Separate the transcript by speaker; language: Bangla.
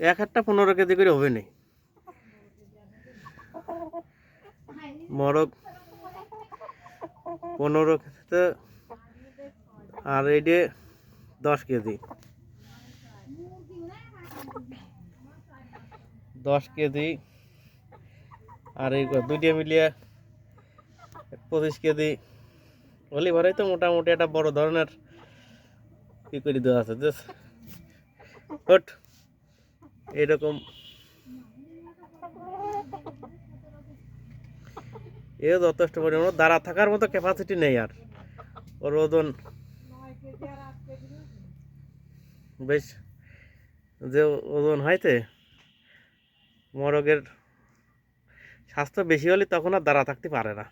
Speaker 1: এক একটা 15 কেজি করে হবে নি মরগ 15 কেজিতে আর এইটে 10 কেজি 10 কেজি আর এই দুইটা মিলিয়ে 25 কেজি হলি ভরাই তো মোটামুটি একটা বড় ধরনের কি করে দেওয়া আছে হট এইরকম এ যথেষ্ট পরিমাণ দাঁড়া থাকার মতো ক্যাপাসিটি নেই আর ওর ওজন বেশ যে ওজন হয়েছে মরগের স্বাস্থ্য বেশি হলে তখন আর দাঁড়া থাকতে পারে না